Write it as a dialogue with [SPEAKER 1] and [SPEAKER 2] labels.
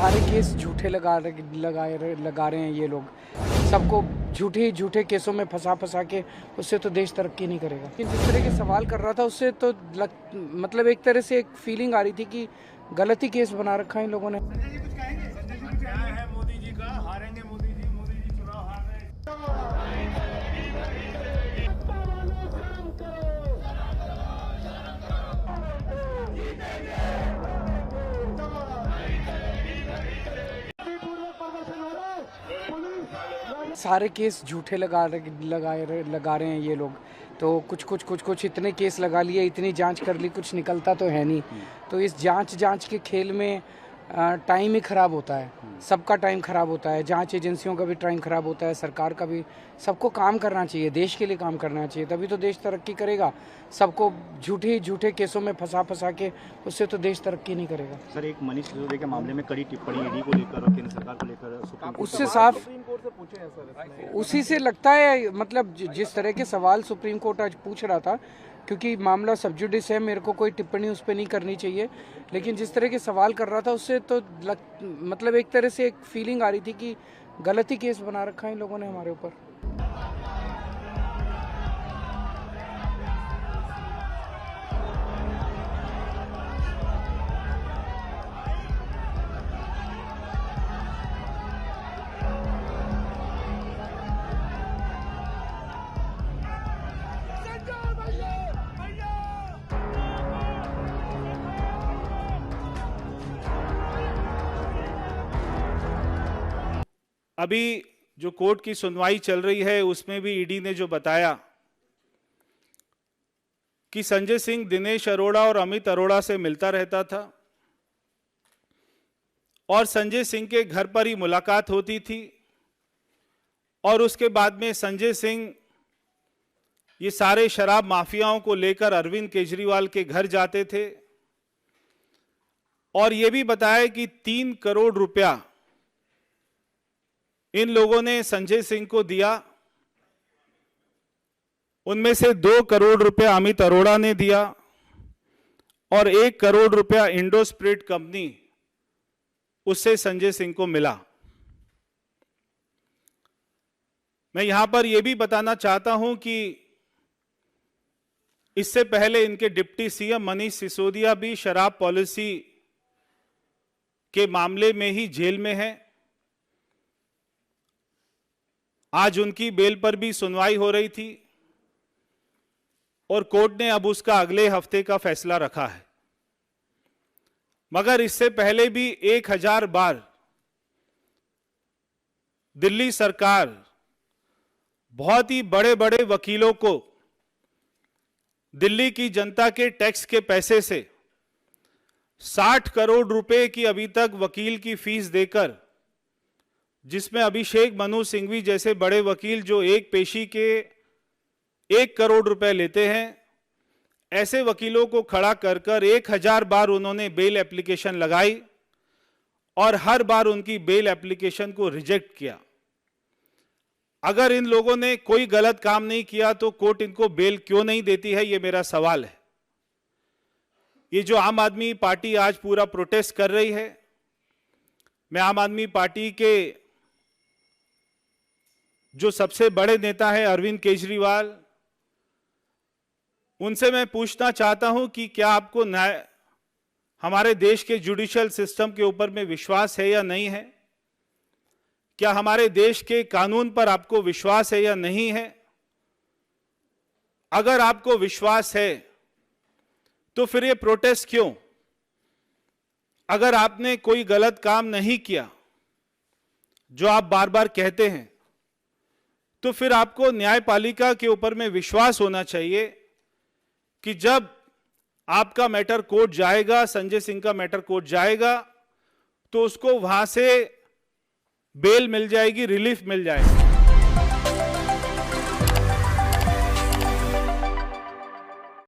[SPEAKER 1] सारे केस झूठे लगा रहे हैं ये लोग। सबको झूठे केसों में फंसा के उससे तो देश तरक्की नहीं करेगा। लेकिन जिस तरह के सवाल कर रहा था उससे तो मतलब एक तरह से एक फीलिंग आ रही थी कि गलत ही केस बना रखा है इन लोगों ने।
[SPEAKER 2] क्या है मोदी जी का, हारेंगे मोदी जी चुनाव हार रहे हैं।
[SPEAKER 1] सारे केस झूठे लगा रहे हैं ये लोग। तो कुछ इतने केस लगा लिए, इतनी जांच कर ली, कुछ निकलता तो है नहीं। तो इस जांच के खेल में टाइम ही खराब होता है, सबका टाइम खराब होता है। जांच एजेंसियों का भी टाइम खराब होता है, सरकार का भी। सबको काम करना चाहिए, देश के लिए काम करना चाहिए, तभी तो देश तरक्की करेगा। सबको झूठे केसों में फंसा के उससे तो देश तरक्की नहीं करेगा।
[SPEAKER 3] सर, एक मनीष सिसोदिया के मामले में कड़ी टिप्पणी ईडी को लेकर और केंद्र सरकार को लेकर
[SPEAKER 1] उससे साफ उसी से लगता है, मतलब जिस तरह के सवाल सुप्रीम कोर्ट आज पूछ रहा था, क्योंकि मामला सब जुडिस है, मेरे को कोई टिप्पणी उस पर नहीं करनी चाहिए। लेकिन जिस तरह के सवाल कर रहा था उससे तो मतलब एक तरह से एक फीलिंग आ रही थी कि गलत ही केस बना रखा है इन लोगों ने हमारे ऊपर।
[SPEAKER 2] अभी जो कोर्ट की सुनवाई चल रही है उसमें भी ईडी ने जो बताया कि संजय सिंह दिनेश अरोड़ा और अमित अरोड़ा से मिलता रहता था और संजय सिंह के घर पर ही मुलाकात होती थी और उसके बाद में संजय सिंह ये सारे शराब माफियाओं को लेकर अरविंद केजरीवाल के घर जाते थे और ये भी बताया कि 3 करोड़ रुपया इन लोगों ने संजय सिंह को दिया। उनमें से 2 करोड़ रुपया अमित अरोड़ा ने दिया और 1 करोड़ रुपया इंडोस्प्रिट कंपनी उससे संजय सिंह को मिला। मैं यहां पर यह भी बताना चाहता हूं कि इससे पहले इनके डिप्टी सीएम मनीष सिसोदिया भी शराब पॉलिसी के मामले में ही जेल में हैं। आज उनकी बेल पर भी सुनवाई हो रही थी और कोर्ट ने अब उसका अगले हफ्ते का फैसला रखा है। मगर इससे पहले भी 1000 बार दिल्ली सरकार बहुत ही बड़े बड़े वकीलों को दिल्ली की जनता के टैक्स के पैसे से 60 करोड़ रुपए की अभी तक वकील की फीस देकर, जिसमें अभिषेक मनु सिंघवी जैसे बड़े वकील जो एक पेशी के 1 करोड़ रुपए लेते हैं, ऐसे वकीलों को खड़ा कर 1000 बार उन्होंने बेल एप्लीकेशन लगाई और हर बार उनकी बेल एप्लीकेशन को रिजेक्ट किया। अगर इन लोगों ने कोई गलत काम नहीं किया तो कोर्ट इनको बेल क्यों नहीं देती है, ये मेरा सवाल है। ये जो आम आदमी पार्टी आज पूरा प्रोटेस्ट कर रही है, मैं आम आदमी पार्टी के जो सबसे बड़े नेता है अरविंद केजरीवाल, उनसे मैं पूछना चाहता हूं कि क्या आपको हमारे देश के जुडिशियल सिस्टम के ऊपर में विश्वास है या नहीं है? क्या हमारे देश के कानून पर आपको विश्वास है या नहीं है? अगर आपको विश्वास है तो फिर ये प्रोटेस्ट क्यों? अगर आपने कोई गलत काम नहीं किया जो आप बार बार कहते हैं, तो फिर आपको न्यायपालिका के ऊपर में विश्वास होना चाहिए कि जब आपका मैटर कोर्ट जाएगा, संजय सिंह का मैटर कोर्ट जाएगा, तो उसको वहां से बेल मिल जाएगी, रिलीफ मिल जाएगा।